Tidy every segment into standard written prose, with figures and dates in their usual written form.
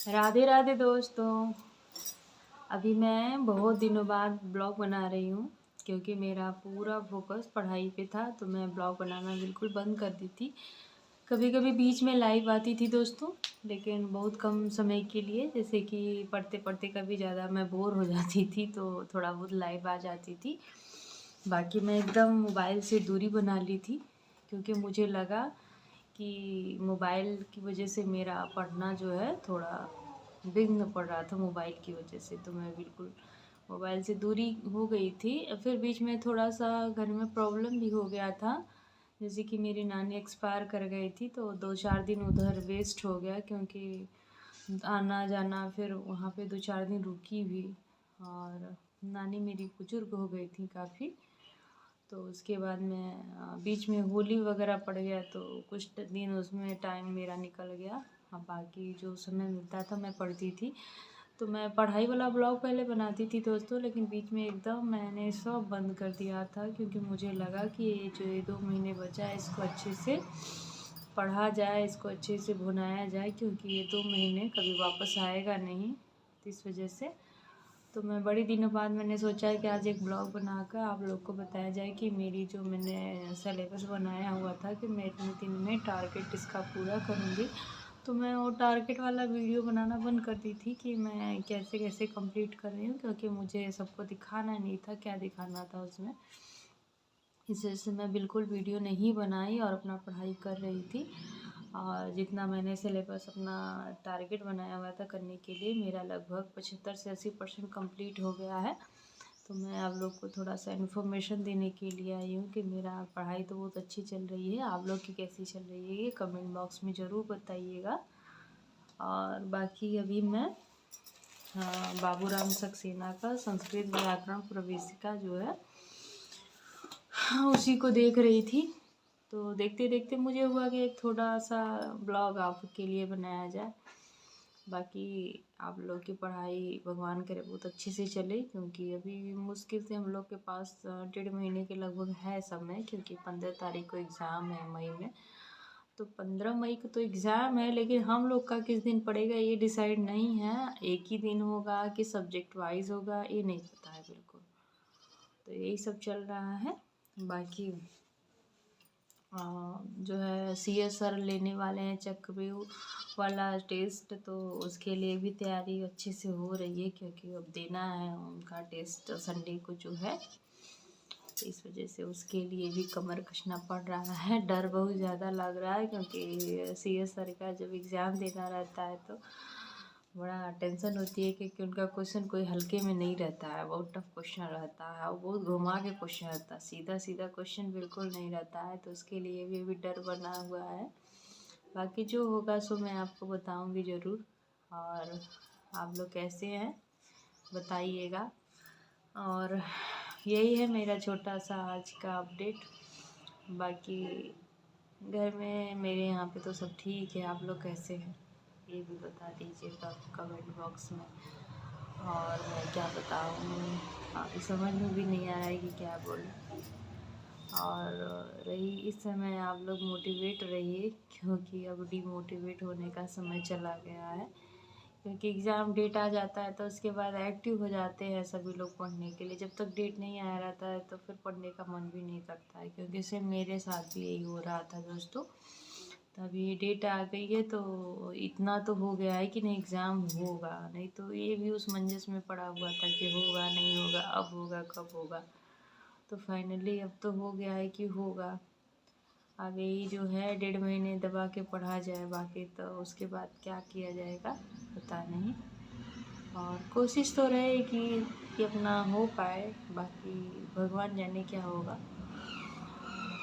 राधे राधे दोस्तों। अभी मैं बहुत दिनों बाद ब्लॉग बना रही हूँ क्योंकि मेरा पूरा फोकस पढ़ाई पे था, तो मैं ब्लॉग बनाना बिल्कुल बंद कर दी थी। कभी कभी बीच में लाइव आती थी दोस्तों, लेकिन बहुत कम समय के लिए, जैसे कि पढ़ते पढ़ते कभी ज़्यादा मैं बोर हो जाती थी तो थोड़ा बहुत लाइव आ जाती थी। बाकी मैं एकदम मोबाइल से दूरी बना ली थी क्योंकि मुझे लगा कि मोबाइल की वजह से मेरा पढ़ना जो है थोड़ा विघ्न पड़ रहा था मोबाइल की वजह से। तो मैं बिल्कुल मोबाइल से दूरी हो गई थी। फिर बीच में थोड़ा सा घर में प्रॉब्लम भी हो गया था, जैसे कि मेरी नानी एक्सपायर कर गई थी, तो 2-4 दिन उधर वेस्ट हो गया क्योंकि आना जाना, फिर वहाँ पे 2-4 दिन रुकी भी। और नानी मेरी बुजुर्ग हो गई थी काफ़ी। तो उसके बाद मैं बीच में होली वगैरह पड़ गया तो कुछ दिन उसमें टाइम मेरा निकल गया। अब बाकी जो समय मिलता था मैं पढ़ती थी। तो मैं पढ़ाई वाला ब्लॉग पहले बनाती थी दोस्तों, लेकिन बीच में एकदम मैंने सब बंद कर दिया था क्योंकि मुझे लगा कि ये जो ये 2 महीने बचा है इसको अच्छे से पढ़ा जाए, इसको अच्छे से भुनाया जाए, क्योंकि ये 2 महीने कभी वापस आएगा नहीं। तो इस वजह से तो मैं बड़े दिनों बाद मैंने सोचा है कि आज एक ब्लॉग बनाकर आप लोग को बताया जाए कि मेरी जो मैंने सिलेबस बनाया हुआ था कि मैं इतने दिन में टारगेट इसका पूरा करूँगी। तो मैं वो टारगेट वाला वीडियो बनाना बंद कर दी थी कि मैं कैसे कैसे कंप्लीट कर रही हूँ, क्योंकि मुझे सबको दिखाना नहीं था क्या दिखाना था उसमें। इस वजह से मैं बिल्कुल वीडियो नहीं बनाई और अपना पढ़ाई कर रही थी। और जितना मैंने सिलेबस अपना टारगेट बनाया हुआ था करने के लिए, मेरा लगभग 75 से 80% कंप्लीट हो गया है। तो मैं आप लोग को थोड़ा सा इन्फॉर्मेशन देने के लिए आई हूँ कि मेरा पढ़ाई तो बहुत अच्छी चल रही है। आप लोग की कैसी चल रही है ये कमेंट बॉक्स में ज़रूर बताइएगा। और बाकी अभी मैं बाबूराम सक्सेना का संस्कृत व्याकरण प्रवेशिका जो है, हाँ, उसी को देख रही थी। तो देखते देखते मुझे हुआ कि एक थोड़ा सा ब्लॉग आपके लिए बनाया जाए। बाकी आप लोग की पढ़ाई भगवान करे बहुत अच्छे से चले, क्योंकि अभी मुश्किल से हम लोग के पास 1.5 महीने के लगभग है समय, क्योंकि 15 तारीख को एग्ज़ाम है मई में। तो 15 मई को तो एग्ज़ाम है, लेकिन हम लोग का किस दिन पड़ेगा ये डिसाइड नहीं है। एक ही दिन होगा कि सब्जेक्ट वाइज होगा ये नहीं पता है बिल्कुल। तो यही सब चल रहा है। बाकी जो है CS सर लेने वाले हैं चक्रव्यूह वाला टेस्ट, तो उसके लिए भी तैयारी अच्छे से हो रही है, क्योंकि अब देना है उनका टेस्ट संडे को जो है। तो इस वजह से उसके लिए भी कमर कसना पड़ रहा है। डर बहुत ज़्यादा लग रहा है क्योंकि CS सर का जब एग्ज़ाम देना रहता है तो बड़ा टेंशन होती है, क्योंकि उनका क्वेश्चन कोई हल्के में नहीं रहता है, बहुत टफ क्वेश्चन रहता है और बहुत घुमा के क्वेश्चन रहता है, सीधा सीधा क्वेश्चन बिल्कुल नहीं रहता है। तो उसके लिए भी अभी डर बना हुआ है। बाकी जो होगा सो मैं आपको बताऊंगी ज़रूर। और आप लोग कैसे हैं बताइएगा। और यही है मेरा छोटा सा आज का अपडेट। बाकी घर में मेरे यहाँ पे तो सब ठीक है। आप लोग कैसे हैं ये भी बता दीजिएगा कमेंट बॉक्स में। और मैं क्या बताऊँ, अभी समझ में भी नहीं आ रहा है कि क्या बोलूँ। और रही इस समय आप लोग मोटिवेट रहिए, क्योंकि अब डिमोटिवेट होने का समय चला गया है। क्योंकि एग्ज़ाम डेट आ जाता है तो उसके बाद एक्टिव हो जाते हैं सभी लोग पढ़ने के लिए। जब तक डेट नहीं आया रहता है तो फिर पढ़ने का मन भी नहीं करता है, क्योंकि सेम मेरे साथ भी यही हो रहा था दोस्तों। तब ये डेट आ गई है तो इतना तो हो गया है कि नहीं एग्ज़ाम होगा, नहीं तो ये भी उस मंजस में पड़ा हुआ था कि होगा नहीं होगा, अब होगा कब होगा। तो फाइनली अब तो हो गया है कि होगा। आगे ही जो है 1.5 महीने दबा के पढ़ा जाए, बाकी तो उसके बाद क्या किया जाएगा पता नहीं। और कोशिश तो रहे कि अपना हो पाए, बाकी भगवान जाने क्या होगा।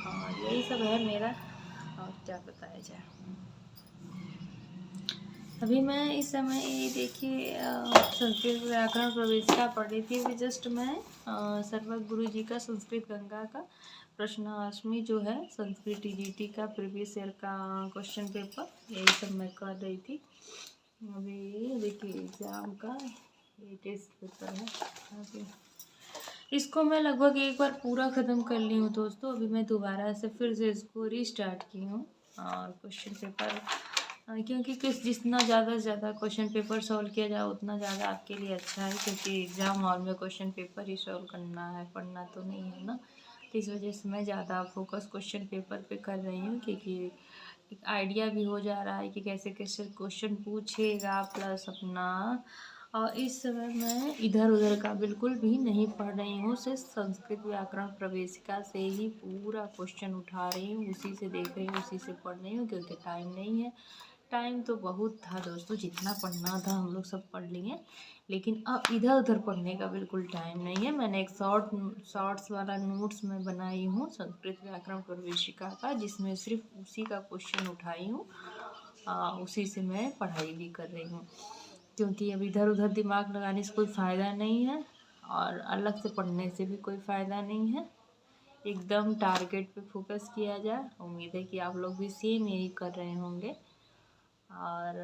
और यही सब है मेरा, और क्या बताया जाए। अभी मैं इस समय ये देखिए संस्कृत व्याकरण प्रवेशिका पढ़ रही थी। अभी जस्ट मैं सर्वज्ञ गुरु जी का संस्कृत गंगा का प्रश्नावली जो है संस्कृत TGT का प्रीवियस ईयर का क्वेश्चन पेपर, यही सब मैं कर रही थी। अभी देखिए एग्ज़ाम का ये टेस्ट पेपर है। अभी इसको मैं लगभग एक बार पूरा ख़त्म कर ली हूँ दोस्तों। अभी मैं दोबारा से फिर से इसको रीस्टार्ट की हूँ। और क्वेश्चन पेपर क्योंकि किस जितना ज़्यादा से ज़्यादा क्वेश्चन पेपर सॉल्व किया जाए उतना ज़्यादा आपके लिए अच्छा है, क्योंकि एग्ज़ाम हॉल में क्वेश्चन पेपर ही सॉल्व करना है, पढ़ना तो नहीं है ना। तो इस वजह से मैं ज़्यादा फोकस क्वेश्चन पेपर पे कर रही हूँ, क्योंकि एक आइडिया भी हो जा रहा है कि कैसे कैसे क्वेश्चन पूछेगा, प्लस अपना। और इस समय मैं इधर उधर का बिल्कुल भी नहीं पढ़ रही हूँ, सिर्फ संस्कृत व्याकरण प्रवेशिका से ही पूरा क्वेश्चन उठा रही हूँ, उसी से देख रही हूँ, उसी से पढ़ रही हूँ, क्योंकि टाइम नहीं है। टाइम तो बहुत था दोस्तों, जितना पढ़ना था हम लोग सब पढ़ लिए, लेकिन अब इधर उधर पढ़ने का बिल्कुल टाइम नहीं है। मैंने एक शॉर्ट्स वाला नोट्स मैं बनाई हूँ संस्कृत व्याकरण प्रवेशिका का, जिसमें सिर्फ उसी का क्वेश्चन उठाई हूँ, उसी से मैं पढ़ाई भी कर रही हूँ, क्योंकि अब इधर उधर दिमाग लगाने से कोई फ़ायदा नहीं है, और अलग से पढ़ने से भी कोई फ़ायदा नहीं है। एकदम टारगेट पे फोकस किया जाए। उम्मीद है कि आप लोग भी सेम यही कर रहे होंगे, और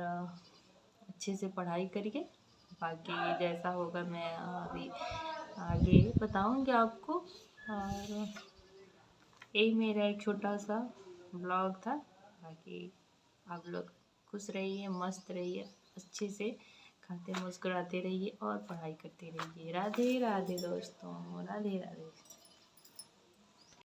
अच्छे से पढ़ाई करिए। बाकी जैसा होगा मैं अभी आगे बताऊंगी आपको। और यही मेरा एक छोटा सा ब्लॉग था। बाकी आप लोग खुश रहिए, मस्त रहिए, अच्छे से खाते मुस्कुराते रहिए और पढ़ाई करते रहिए। राधे राधे दोस्तों, राधे राधे।